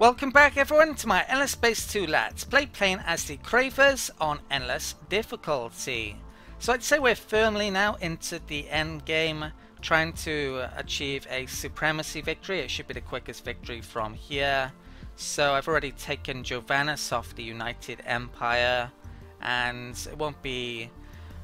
Welcome back everyone to my Endless Space 2 Let's Play, playing as the Cravers on Endless difficulty. So I'd say we're firmly now into the end game, trying to achieve a supremacy victory. It should be the quickest victory from here. So I've already taken Jovanus off the United Empire, and it won't be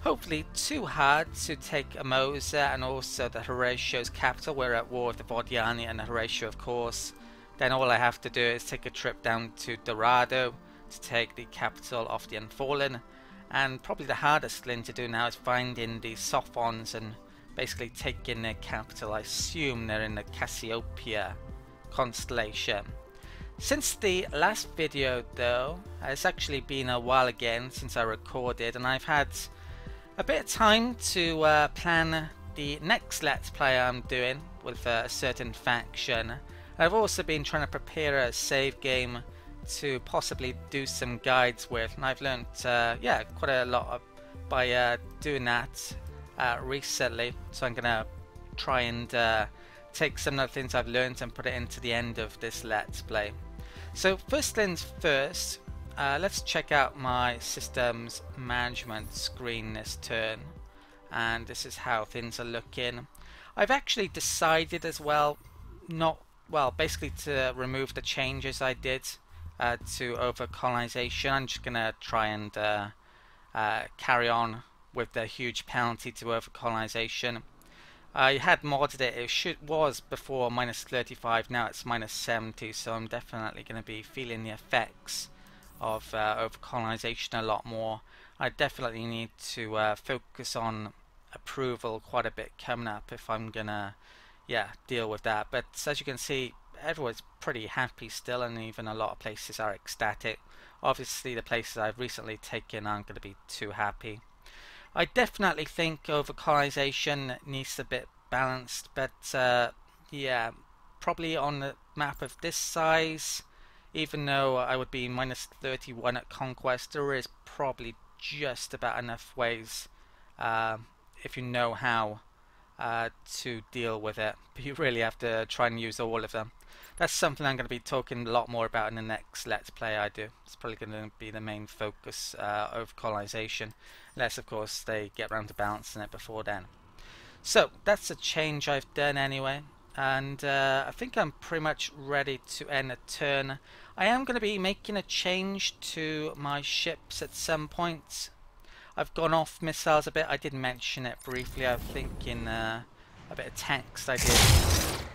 hopefully too hard to take Amosa and also the Horatio's capital. We're at war with the Vodiani and the Horatio, of course. Then all I have to do is take a trip down to Dorado to take the capital of the Unfallen. And probably the hardest thing to do now is finding the Sophons and basically taking their capital. I assume they're in the Cassiopeia constellation. Since the last video though, it's actually been a while again since I recorded, and I've had a bit of time to plan the next Let's Play I'm doing with a certain faction. I've also been trying to prepare a save game to possibly do some guides with, and I've learnt quite a lot by doing that recently. So I'm gonna try and take some of the things I've learnt and put it into the end of this Let's Play. So first things first, let's check out my systems management screen this turn, and this is how things are looking. I've actually decided as well basically to remove the changes I did to over-colonization. I'm just gonna try and carry on with the huge penalty to over-colonization. I had modded it. It was before -35, now it's -70, so I'm definitely going to be feeling the effects of over-colonization a lot more. I definitely need to focus on approval quite a bit coming up if I'm gonna deal with that. But as you can see, everyone's pretty happy still, and even a lot of places are ecstatic. Obviously the places I've recently taken aren't going to be too happy. I definitely think over-colonization needs a bit balanced, but probably on a map of this size, even though I would be -31 at conquest, there is probably just about enough ways if you know how to deal with it, but you really have to try and use all of them. That's something I'm going to be talking a lot more about in the next Let's Play I do. It's probably going to be the main focus, over colonization, unless of course they get around to balancing it before then. So that's a change I've done anyway, and I think I'm pretty much ready to end a turn. I am going to be making a change to my ships at some point. I've gone off missiles a bit. I did mention it briefly, I think, in a bit of text I did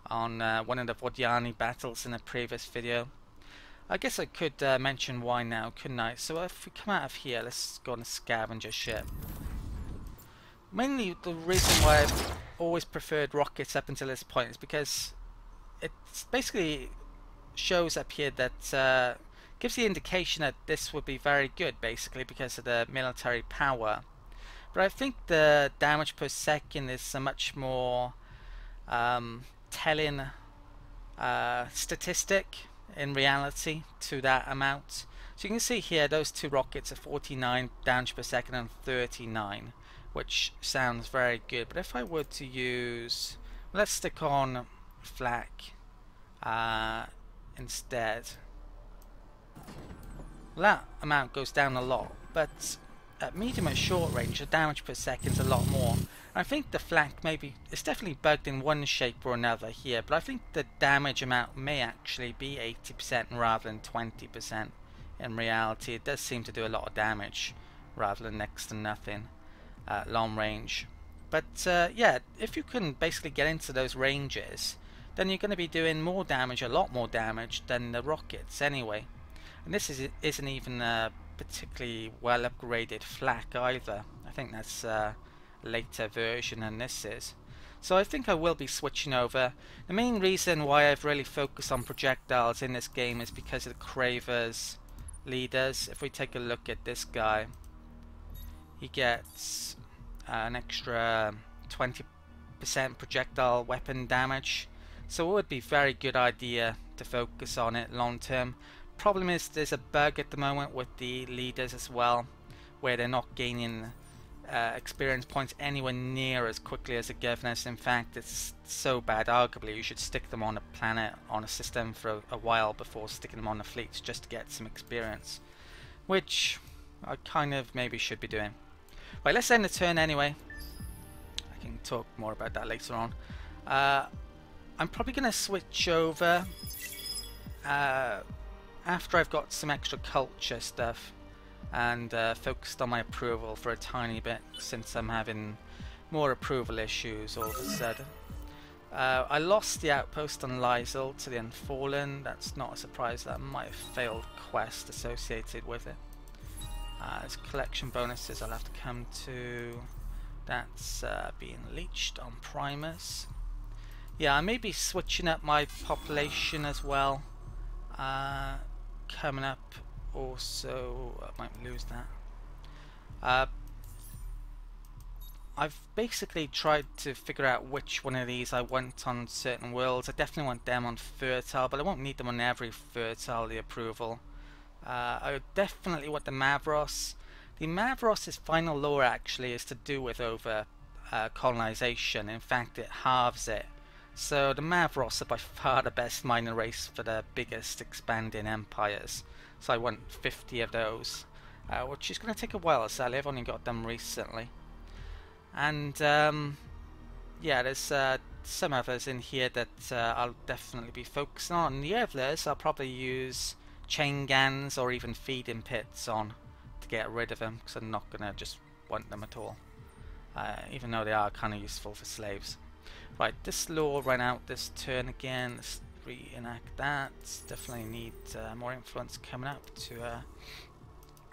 on one of the Vodiani battles in a previous video. I guess I could mention why now, couldn't I? So if we come out of here, let's go on a scavenger ship. Mainly the reason why I've always preferred rockets up until this point is because it basically shows up here that gives the indication that this would be very good, basically because of the military power. But I think the damage per second is a much more telling statistic in reality to that amount. So you can see here those two rockets are 49 damage per second and 39, which sounds very good. But if I were to use, let's stick on flak instead. Well, that amount goes down a lot, but at medium and short range the damage per second is a lot more. I think the flak it's definitely bugged in one shape or another here, but I think the damage amount may actually be 80% rather than 20%. In reality it does seem to do a lot of damage rather than next to nothing at long range. But if you can basically get into those ranges, then you're going to be doing more damage, a lot more damage than the rockets anyway. And this isn't even a particularly well upgraded flak either. I think that's a later version than this is. So I think I will be switching over. The main reason why I've really focused on projectiles in this game is because of the Cravers leaders. If we take a look at this guy, he gets an extra 20% projectile weapon damage. So it would be a very good idea to focus on it long term. Problem is there's a bug at the moment with the leaders as well, where they're not gaining experience points anywhere near as quickly as the governors. In fact, it's so bad, arguably you should stick them on a planet, on a system for a while before sticking them on the fleets, just to get some experience, which I kind of maybe should be doing. Right, let's end the turn anyway. I can talk more about that later on. I'm probably going to switch over after I've got some extra culture stuff and focused on my approval for a tiny bit, since I'm having more approval issues all of a sudden. I lost the outpost on Lysel to the Unfallen. That's not a surprise, that might have failed quest associated with it. There's collection bonuses I'll have to come to. That's being leached on Primus. Yeah, I may be switching up my population as well. Coming up also, I might lose that. I've basically tried to figure out which one of these I want on certain worlds. I definitely want them on Fertile, but I won't need them on every Fertile, the approval. I definitely want the Mavros. The Mavros' final lore actually is to do with over colonization. In fact, it halves it. So the Mavros are by far the best minor race for the biggest expanding empires. So I want 50 of those, which is going to take a while, sadly. I've only got them recently. And yeah, there's some others in here that I'll definitely be focusing on. The others I'll probably use chain guns or even feeding pits on to get rid of them, because I'm not going to just want them at all, even though they are kind of useful for slaves. Right, this law ran out this turn again. Let's reenact that. Definitely need more influence coming up to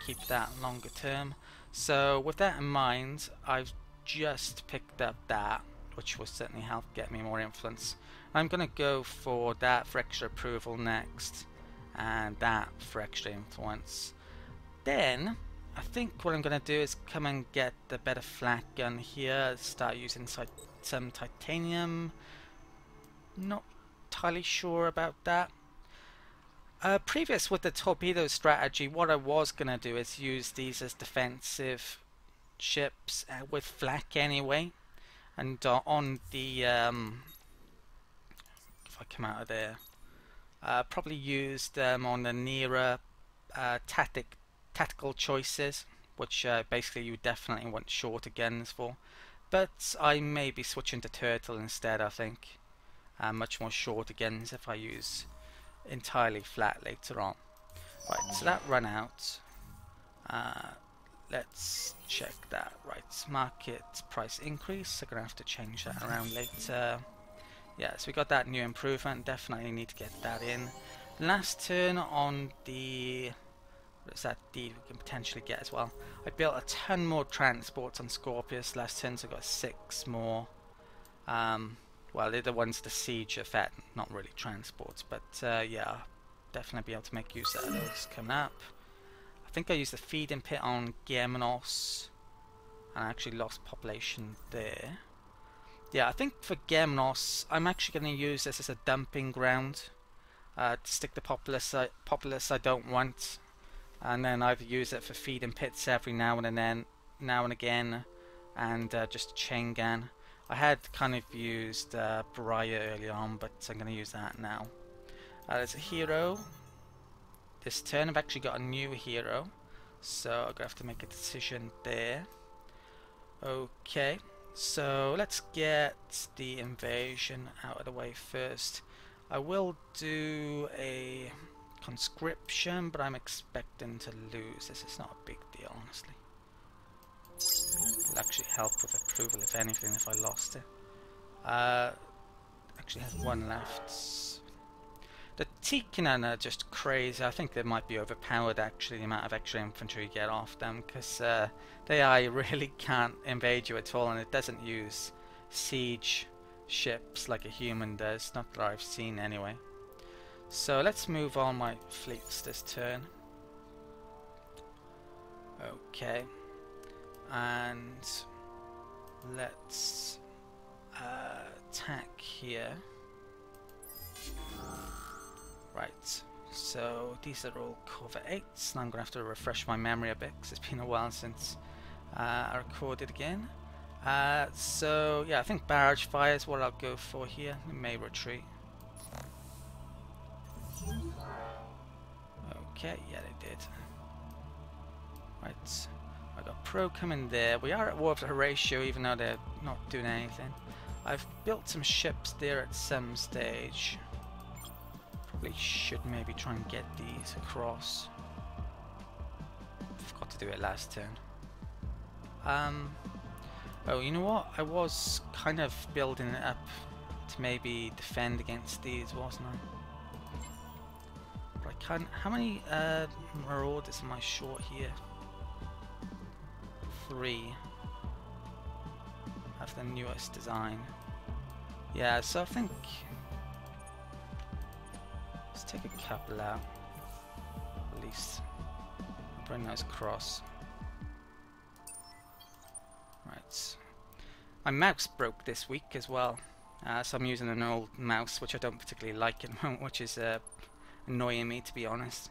keep that longer term. So with that in mind, I've just picked up that, which will certainly help get me more influence. I'm going to go for that for extra approval next, and that for extra influence. Then I think what I'm going to do is come and get the better flak gun here, start using some titanium. Not entirely sure about that. Previous with the torpedo strategy, what I was going to do is use these as defensive ships with flak anyway, and on the if I come out of there, probably use them on the nearer tactical choices, which basically you definitely want shorter guns for. But I may be switching to turtle instead, I think. Much more shorter guns if I use entirely flat later on. Right, so that run out. Let's check that. Right, market price increase. I'm going to have to change that around later. Yeah, so we got that new improvement. Definitely need to get that in. Last turn on the... what is that deed we can potentially get as well? I built a ton more transports on Scorpius last turn, so I got 6 more. Well, they're the ones the siege effect, not really transports, but yeah, definitely be able to make use of those coming up. I think I used the feeding pit on Germanos, and I actually lost population there. Yeah, I think for Germanos, I'm actually going to use this as a dumping ground to stick the populace I don't want, and then either use it for feeding pits every now and again, and just a chain gun. I had kind of used Briar early on, but I'm going to use that now. There's a hero. This turn I've actually got a new hero, so I'm going to have to make a decision there. Okay, so let's get the invasion out of the way first. I will do a conscription, but I'm expecting to lose this. It's not a big deal, honestly. It'll actually help with approval, if anything, if I lost it. Actually has 1 left. The Tikkanen are just crazy. I think they might be overpowered, actually, the amount of extra infantry you get off them, because the AI really can't invade you at all, and it doesn't use siege ships like a human does, not that I've seen anyway. So let's move on my fleets this turn. Okay. And let's attack here. Right, so these are all cover 8s, and I'm going to have to refresh my memory a bit because it's been a while since I recorded again. So yeah, I think barrage fire is what I'll go for here. It may retreat. Okay, yeah they did. Right, I got pro coming there. We are at war with Horatio even though they're not doing anything. I've built some ships there at some stage. Probably should maybe try and get these across. Forgot to do it last turn. Oh, you know what? I was kind of building it up to maybe defend against these, wasn't I? But I can't. How many marauders am I short here? 3 of the newest design. Yeah, so I think let's take a couple out at least. Bring those across. Right. My mouse broke this week as well, so I'm using an old mouse which I don't particularly like at the moment, which is annoying me to be honest.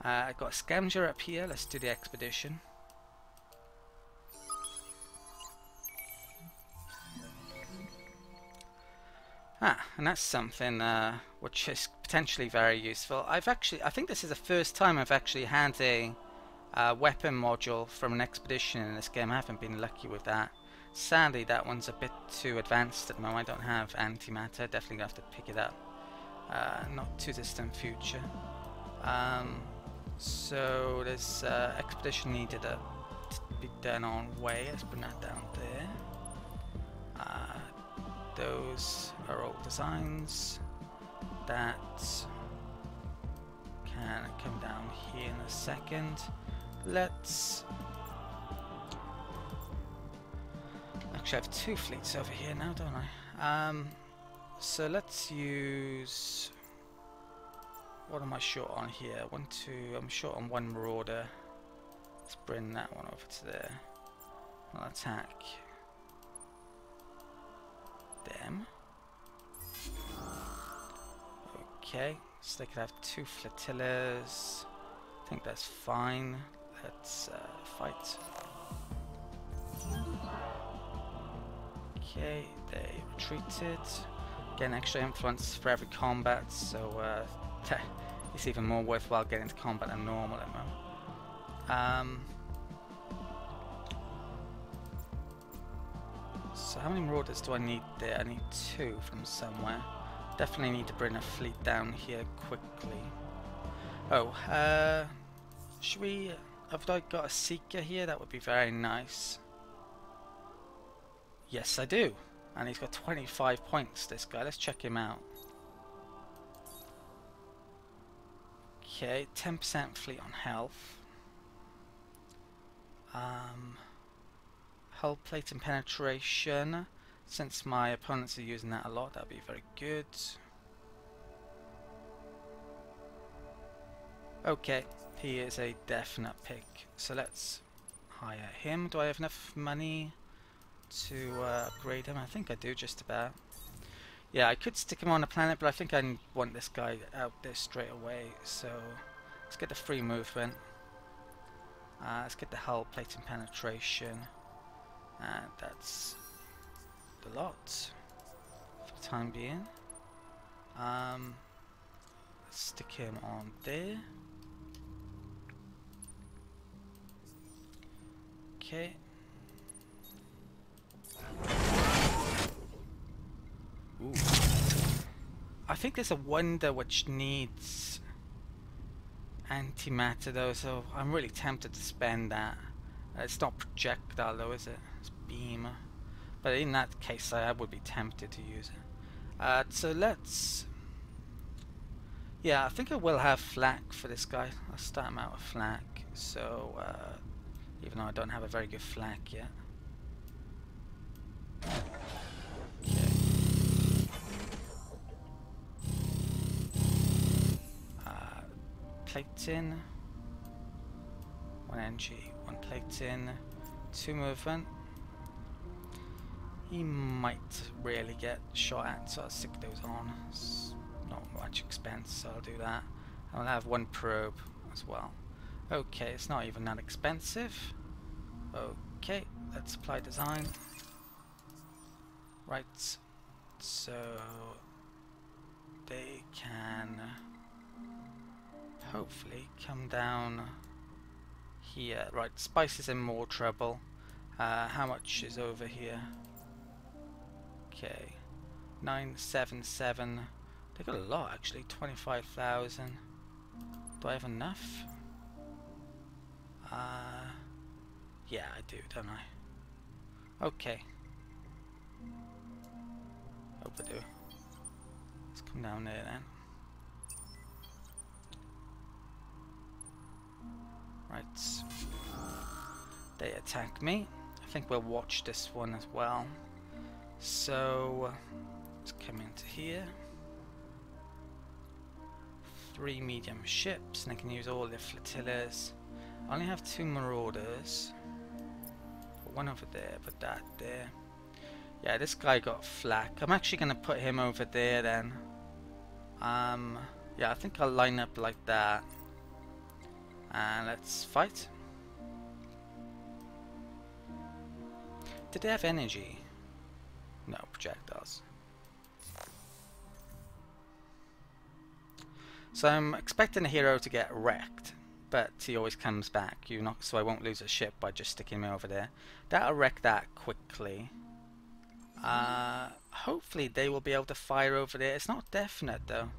I've got a scavenger up here. Let's do the expedition. And that's something which is potentially very useful. I think this is the first time I've actually had a weapon module from an expedition in this game. I haven't been lucky with that. Sadly, that one's a bit too advanced at the moment. I don't have antimatter. Definitely gonna have to pick it up. Not too distant future. So this expedition needed to be done on way. Let's bring that down there. Those are old designs that can come down here in a second. Let's actually have 2 fleets over here now, don't I? So let's use, what am I short on here? 1, 2, I'm short on 1 marauder. Let's bring that one over to there. I'll attack them. Okay, so they could have 2 flotillas. I think that's fine. Let's fight. Okay, they retreated. Getting extra influence for every combat, so it's even more worthwhile getting into combat than normal at the moment. So how many marauders do I need there? I need 2 from somewhere. Definitely need to bring a fleet down here quickly. Oh, should we... have I got a seeker here? That would be very nice. Yes, I do. And he's got 25 points, this guy. Let's check him out. Okay, 10% fleet on health. Hull plate and penetration. Since my opponents are using that a lot, that'd be very good. Okay, he is a definite pick. So let's hire him. Do I have enough money to upgrade him? I think I do, just about. Yeah, I could stick him on a planet, but I think I want this guy out there straight away. So let's get the free movement. Let's get the hull plate and penetration. And that's the lot for the time being. Let's stick him on there. Okay. Ooh. I think there's a wonder which needs antimatter though, so I'm really tempted to spend that. It's not projectile though, is it? It's beam. But in that case I would be tempted to use it. So let's... yeah, I think I will have flak for this guy. I'll start him out with flak. So, even though I don't have a very good flak yet. Okay. Plate in. 1 NG, 1 plate in, 2 movement. He might really get shot at, so I'll stick those on. It's not much expense, so I'll do that. I'll have 1 probe as well. Okay, it's not even that expensive. Okay, let's apply design. Right, so they can hopefully come down here. Right, Spice is in more trouble. How much is over here? Okay, 977. They got a lot actually, 25,000. Do I have enough? Yeah, I do, don't I? Okay. Hope I do. Let's come down there then. Right. They attack me. I think we'll watch this one as well. So let's come into here. 3 medium ships, and I can use all the flotillas. I only have 2 marauders. Put one over there, put that there. Yeah, this guy got flak. I'm actually going to put him over there then. Yeah, I think I'll line up like that. And let's fight. Did they have energy? No, projectiles. So I'm expecting the hero to get wrecked, but he always comes back. So I won't lose a ship by just sticking him over there. That'll wreck that quickly. Hopefully they will be able to fire over there. It's not definite though.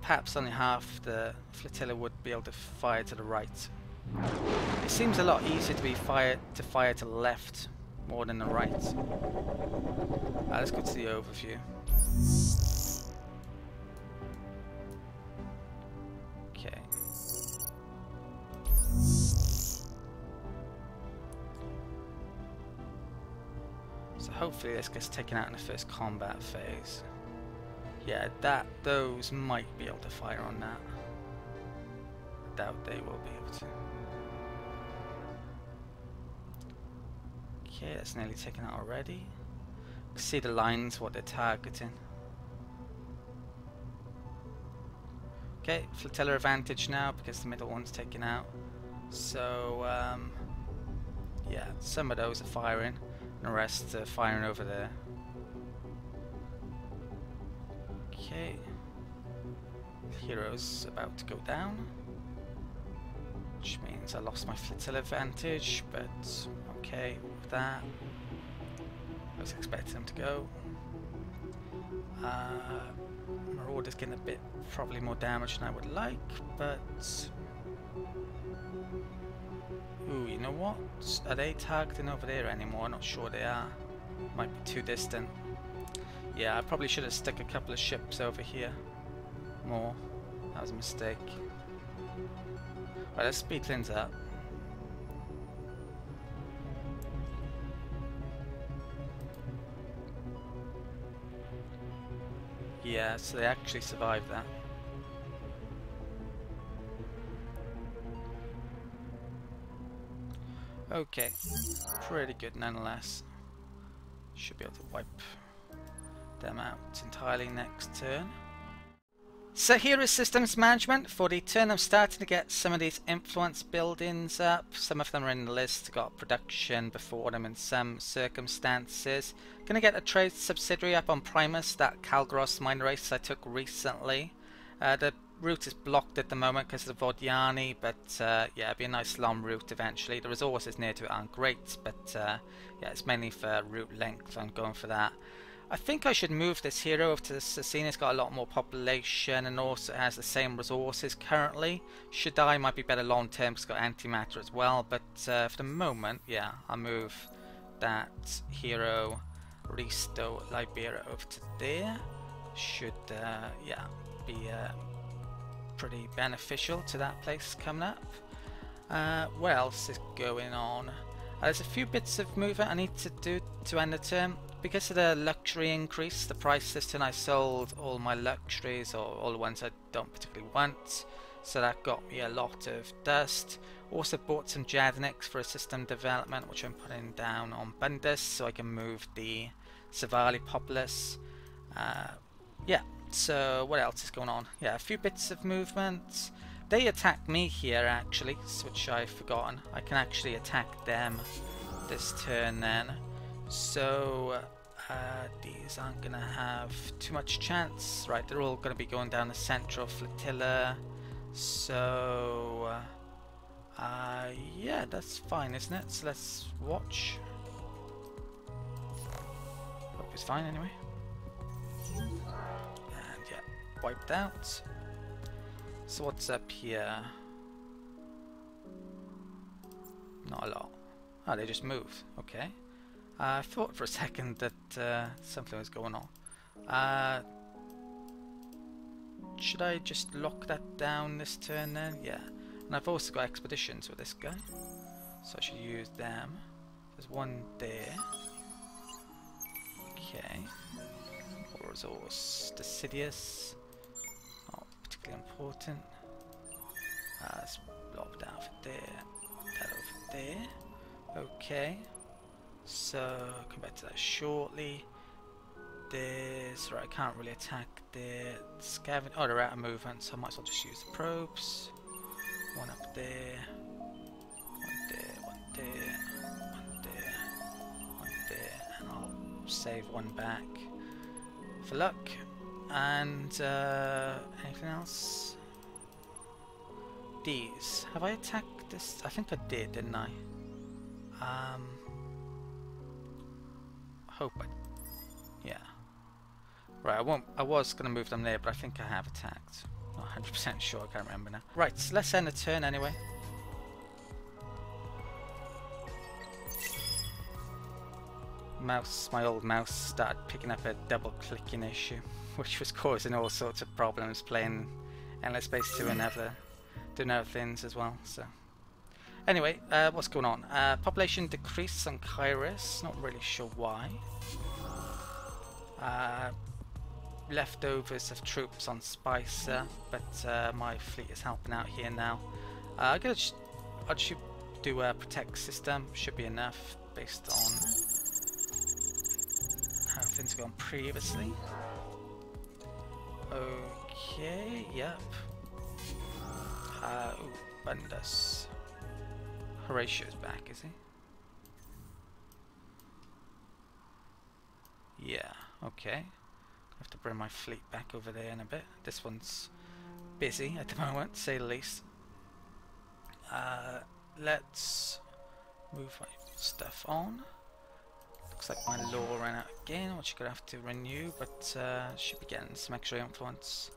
Perhaps only half the flotilla would be able to fire to the right. It seems a lot easier to fire to the left more than the right. Let's go to the overview. Okay. So hopefully this gets taken out in the first combat phase. Yeah, those might be able to fire on that. I doubt they will be able to. Okay, that's nearly taken out already. You can see the lines, what they're targeting. Okay, flotilla advantage now because the middle one's taken out. So, yeah, some of those are firing, and the rest are firing over there. Okay, hero's about to go down, which means I lost my flotilla advantage, but okay with that. I was expecting him to go. Marauder's getting a bit, probably more damage than I would like, but ooh, you know what? Are they targeting over there anymore? I'm not sure they are. Might be too distant. Yeah, I probably should have stuck a couple of ships over here more. That was a mistake. Right, let's speed things up. Yeah, so they actually survived that. Okay, pretty good nonetheless. Should be able to wipe them out entirely next turn. So here is systems management. For the turn I'm starting to get some of these influence buildings up. Some of them are in the list, got production before them in some circumstances. Gonna get a trade subsidiary up on Primus, that Calgros mine race I took recently. The route is blocked at the moment because of the Vodiani, but yeah, it'll be a nice long route eventually. The resources near to it aren't great, but yeah, it's mainly for route length. I'm going for that. I think I should move this hero over to Cecina. It's got a lot more population and also has the same resources currently. Shaddai might be better long term because it's got antimatter as well, but for the moment, yeah, I'll move that hero Risto Libera over to there. Should yeah, be pretty beneficial to that place coming up. What else is going on? There's a few bits of movement I need to do to end the term. Because of the luxury increase, the price this turn I sold all my luxuries, or all the ones I don't particularly want, so that got me a lot of dust. Also bought some Jadniks for a system development, which I'm putting down on Bundus so I can move the Savali populace. Yeah, so what else is going on? Yeah, a few bits of movement. They attack me here actually, which I've forgotten. I can actually attack them this turn then. So these aren't going to have too much chance. Right, they're all going to be going down the central flotilla. So yeah, that's fine, isn't it? So let's watch. Hope it's fine anyway. And yeah, wiped out. So what's up here? Not a lot. Oh, they just moved. Okay. I thought for a second that something was going on. Should I just lock that down this turn then? Yeah. And I've also got expeditions with this guy, so I should use them. There's one there. Okay. More resource. Deciduous. Not particularly important. Let's blob that over there. That over there. Okay. So come back to that shortly. There's right. I can't really attack the scavenge. Oh, they're out of movement, so I might as well just use the probes. One up there. One there. One there. One there. One there. And I'll save one back for luck. And anything else? These. Have I attacked this? I think I did, didn't I? Hope I. Yeah. Right. I was gonna move them there, but I think I have attacked. Not 100% sure. I can't remember now. Right. So let's end the turn anyway. My old mouse started picking up a double clicking issue, which was causing all sorts of problems playing Endless Space 2 and doing other things as well. So anyway, what's going on? Population decreased on Cravers, not really sure why. Leftovers of troops on Spicer, but my fleet is helping out here now. I'll just do a protect system, should be enough based on how things have gone previously. Okay, yep. Ooh, Bundas. Horatio's back, is he? Yeah, okay. I have to bring my fleet back over there in a bit. This one's busy at the moment, to say the least. Let's move my stuff on. Looks like my law ran out again, which you're going to have to renew, but should be getting some extra influence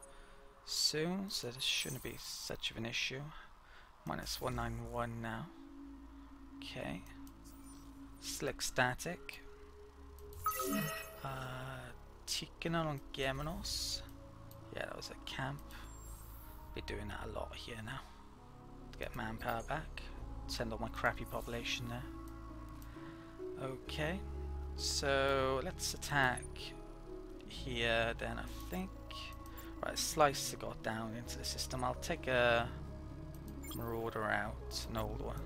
soon, so this shouldn't be such of an issue. Minus 191 now. Okay. Slick static. Ticanon on Geminos. Yeah, that was a camp. Be doing that a lot here now. To get manpower back. Send all my crappy population there. Okay. So let's attack here then, I think. Right, Slicer got down into the system. I'll take a Marauder out, an old one.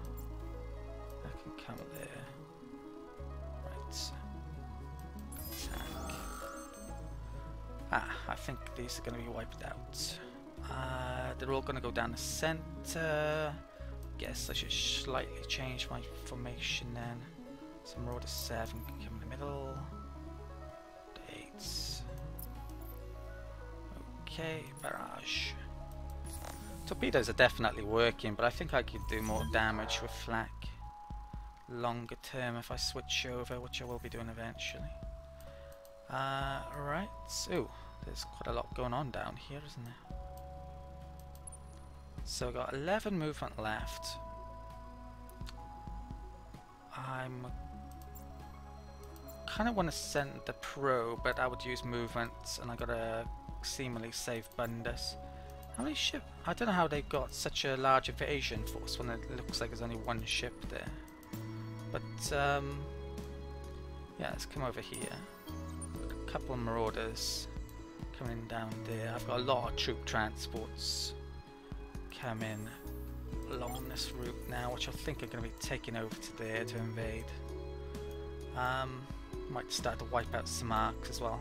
I can come there. Right. Attack. I think these are going to be wiped out. They're all going to go down the center. Guess I should slightly change my formation then. So Marauder 7 can come in the middle. 8. Okay, barrage. Torpedoes are definitely working, but I think I could do more damage with flak longer term if I switch over, which I will be doing eventually. Right. Ooh, there's quite a lot going on down here, isn't there? So I've got 11 movement left. I'm kind of want to send the pro, but I would use movement, and I gotta seemingly save Bundas. How many ship? I don't know how they got such a large invasion force when it looks like there's only one ship there. But yeah, let's come over here. A couple of Marauders coming down there. I've got a lot of troop transports coming along this route now, which I think are going to be taking over to there to invade. Might start to wipe out some arcs as well.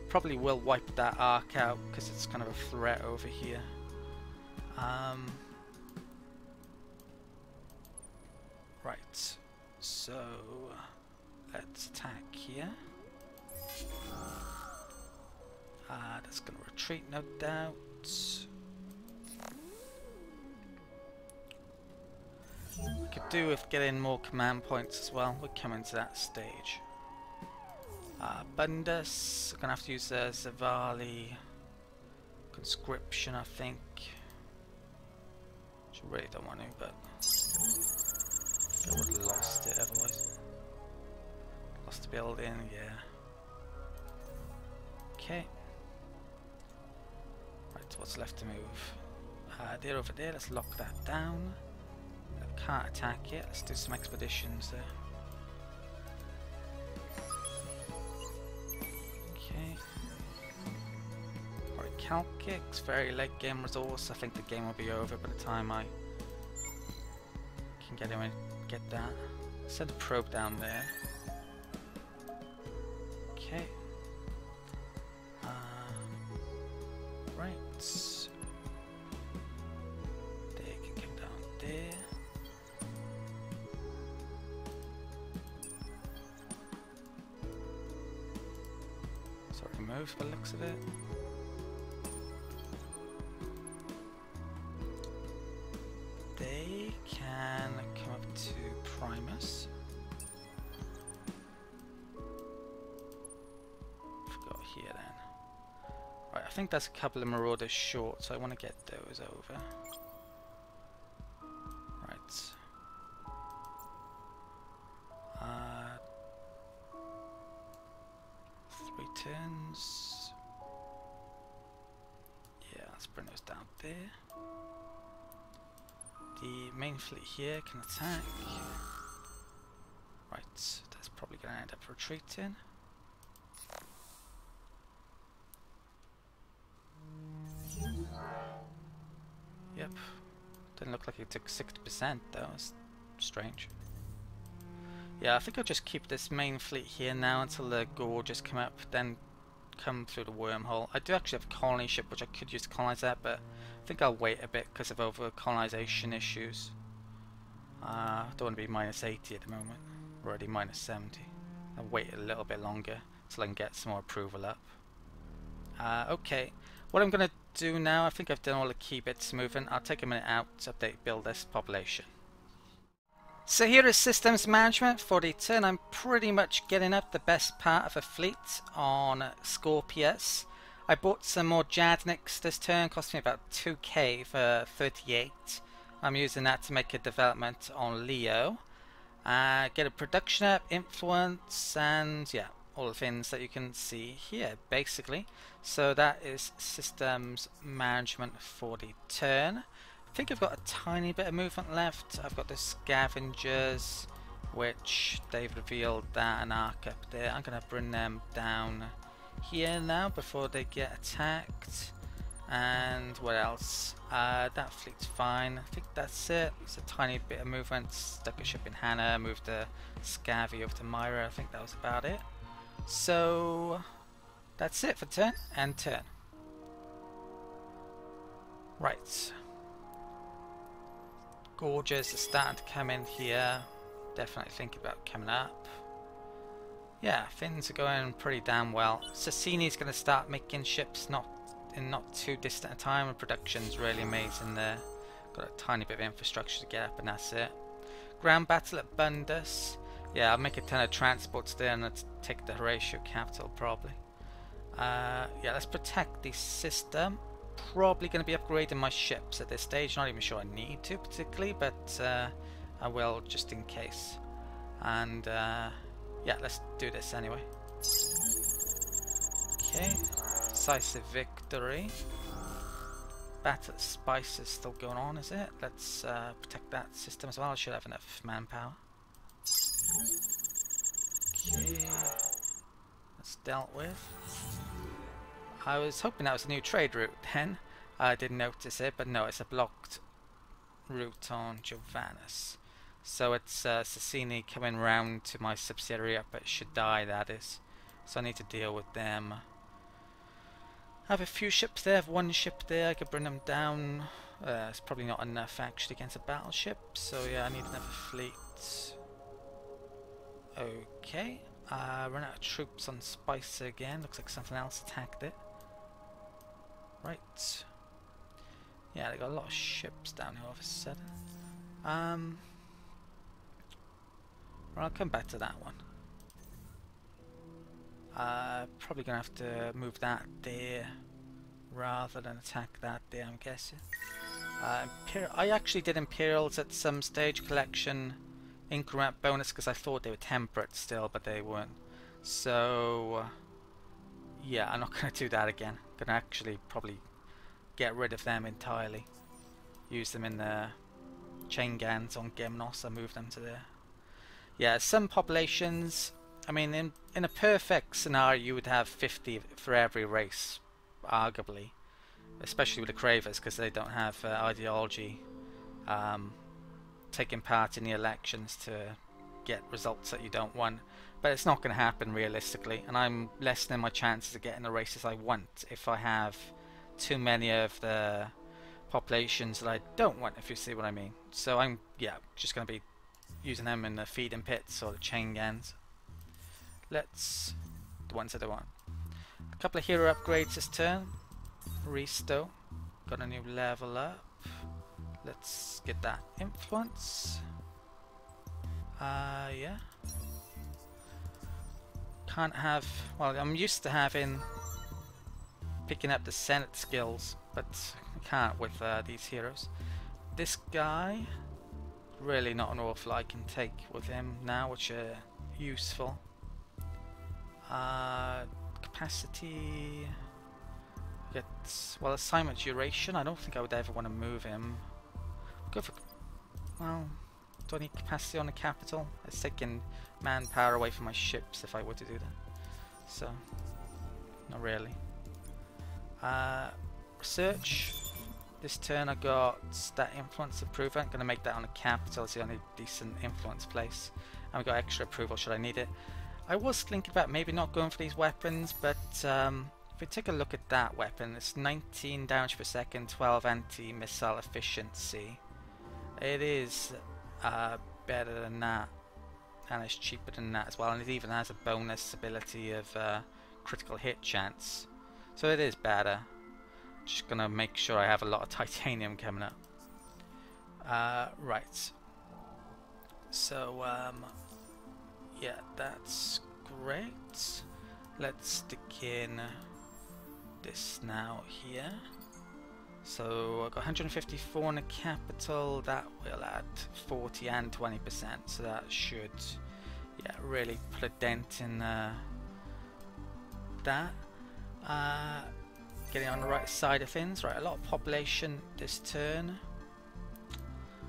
Probably will wipe that arc out because it's kind of a threat over here. Right, so let's attack here. That's going to retreat, no doubt. We could do with getting more command points as well. We're coming to that stage. Bundus, I'm going to have to use the Zavali conscription, I think. Which I really don't want to, but I would have lost it otherwise. Lost the building, yeah. Okay. Right, what's left to move? They're over there, let's lock that down. Can't attack yet, let's do some expeditions there. Okay. Right, Calkix, very late game resource. I think the game will be over by the time I can get him and get that. Send a probe down there. Okay. Right. They can come down there. Sort of move by the looks of it. They can come up to Primus. Forgot here then. Right, I think that's a couple of Marauders short, so I want to get those over. Right. 3 turns. Yeah, let's bring those down there. The main fleet here can attack. Right, that's probably going to end up retreating. Yep, didn't look like it took 60% though, it's strange. Yeah, I think I'll just keep this main fleet here now until the gorges come up, then come through the wormhole. I do actually have a colony ship which I could use to colonize that, but I think I'll wait a bit because of over-colonization issues. I don't want to be minus 80 at the moment, we're already minus 70. I'll wait a little bit longer till I can get some more approval up. Okay, what I'm going to do now, I think I've done all the key bits moving. I'll take a minute out to update build this population. So here is systems management for the turn. I'm pretty much getting up the best part of a fleet on Scorpius. I bought some more Jadniks this turn, cost me about 2k for 38. I'm using that to make a development on Leo. Get a production up, influence, and yeah, all the things that you can see here basically. So that is systems management for the turn. I think I've got a tiny bit of movement left. I've got the scavengers, which they've revealed that an arc up there. I'm going to bring them down here now before they get attacked. And what else? That fleet's fine. I think that's it. It's a tiny bit of movement. Stuck a ship in Hannah, moved the Scavvy over to Myra. I think that was about it. So that's it for turn and turn. Right. Gorges are starting to come in here. Definitely thinking about coming up. Yeah, things are going pretty damn well. Sassini's going to start making ships in not too distant a time, and production's really amazing there. Got a tiny bit of infrastructure to get up, and that's it. Ground battle at Bundus. Yeah, I'll make a ton of transports there and let's take the Horatio capital probably. Yeah, let's protect the system. Probably going to be upgrading my ships at this stage. Not even sure I need to particularly, but I will just in case. And yeah, let's do this anyway. Okay, decisive victory. Battle of Spice is still going on, is it? Let's protect that system as well. I should have enough manpower. Okay, that's dealt with. I was hoping that was a new trade route then. I didn't notice it, but no, it's a blocked route on Giovannis. So it's Sassini coming round to my subsidiary up at Shaddai, that is. So I need to deal with them. I have a few ships there. I have one ship there. I could bring them down. It's probably not enough actually against a battleship. So yeah, I need another fleet. Okay. Run out of troops on Spicer again. Looks like something else attacked it. Right. Yeah, they got a lot of ships down here all of a sudden. Well, I'll come back to that one. Probably gonna have to move that there rather than attack that there, I'm guessing. I actually did Imperials at some stage collection increment bonus because I thought they were temperate still, but they weren't. So yeah, I'm not gonna do that again. Gonna actually probably get rid of them entirely. Use them in the chain guns on Gymnos. I move them to there. Yeah, some populations, I mean, in a perfect scenario you would have 50 for every race, arguably, especially with the Cravers because they don't have ideology taking part in the elections to get results that you don't want. But it's not going to happen realistically, and I'm lessening my chances of getting the races I want if I have too many of the populations that I don't want, if you see what I mean. So I'm just going to be using them in the feeding pits or the chain guns. Let's the ones that I want. A couple of hero upgrades this turn. Resto, got a new level up. Let's get that influence. Yeah. Can't have. Well, I'm used to picking up the Senate skills, but I can't with these heroes. This guy, really not an awful lot I can take with him now, which are useful. Capacity. Well, assignment duration. I don't think I would ever want to move him. Go for. Well, do I need capacity on the capital? It's taking manpower away from my ships if I were to do that. So, not really. Research. This turn I got that influence approval. I'm going to make that on the capital. It's the only decent influence place. And we got extra approval should I need it. I was thinking about maybe not going for these weapons, but if we take a look at that weapon, it's 19 damage per second, 12 anti-missile efficiency. It is better than that, and it's cheaper than that as well, and it even has a bonus ability of critical hit chance. So it is better. Just gonna make sure I have a lot of titanium coming up. Right. So yeah, that's great. Let's stick in this now here. So I've got 154 in the capital. That will add 40 and 20%. So that should, really put a dent in that. Getting on the right side of things. Right, a lot of population this turn.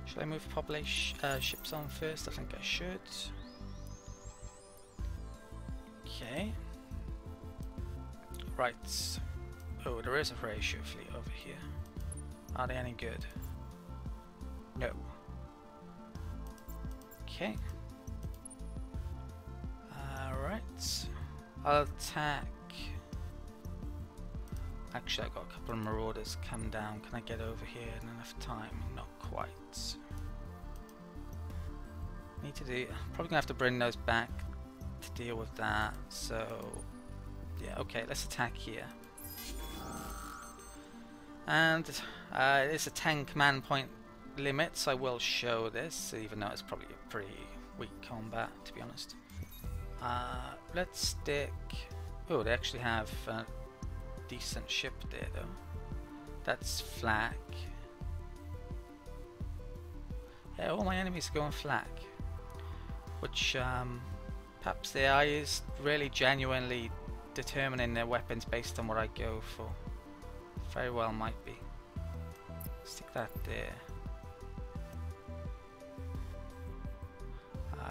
Should I move population ships on first? I think I should. Okay. Right. Oh, there is a ratio fleet over here. Are they any good? No. Okay. Alright. I'll attack. Actually, I've got a couple of marauders come down. Can I get over here in enough time? Not quite. Need to do. Probably gonna have to bring those back to deal with that. So, yeah, okay, let's attack here. And it's a 10 command point limit, so I will show this, even though it's probably a pretty weak combat, to be honest. Let's stick. Oh, they actually have a decent ship there, though. That's flak. Yeah, all my enemies are going flak, which perhaps the AI is really genuinely determining their weapons based on what I go for. Very well might be. Stick that there.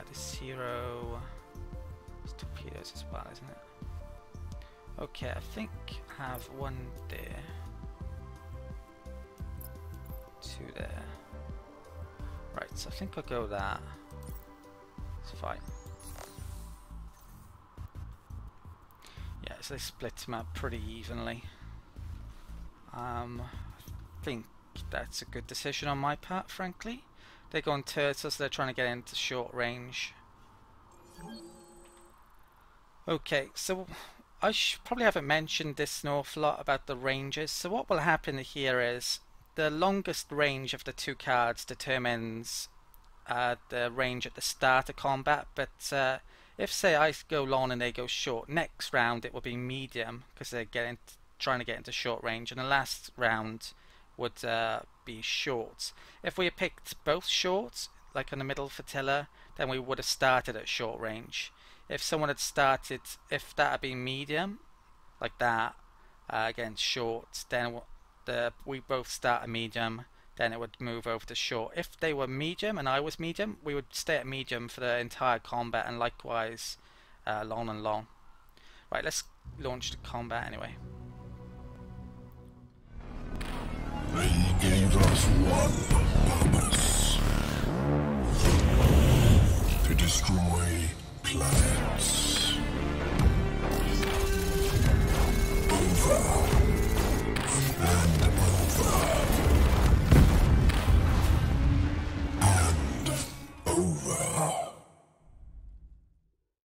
This hero is torpedoes as well, isn't it? Okay, I think I have one there. Two there. Right, so I think I'll go that. It's fine. Yeah, so they split them up pretty evenly. I think that's a good decision on my part, frankly. They're going turtles, they're trying to get into short range. Okay, so I probably haven't mentioned this an awful lot about the ranges. So what will happen here is the longest range of the two cards determines the range at the start of combat, but if say I go long and they go short, next round it will be medium because they're trying to get into short range, and the last round would be short. If we had picked both short, like in the middle flotilla, then we would have started at short range. If someone had started, if that had been medium, like that, against short, then we both start at medium, then it would move over to short. If they were medium and I was medium, we would stay at medium for the entire combat, and likewise long and long. Right, let's launch the combat anyway. They gave us one purpose: to destroy planets. Over and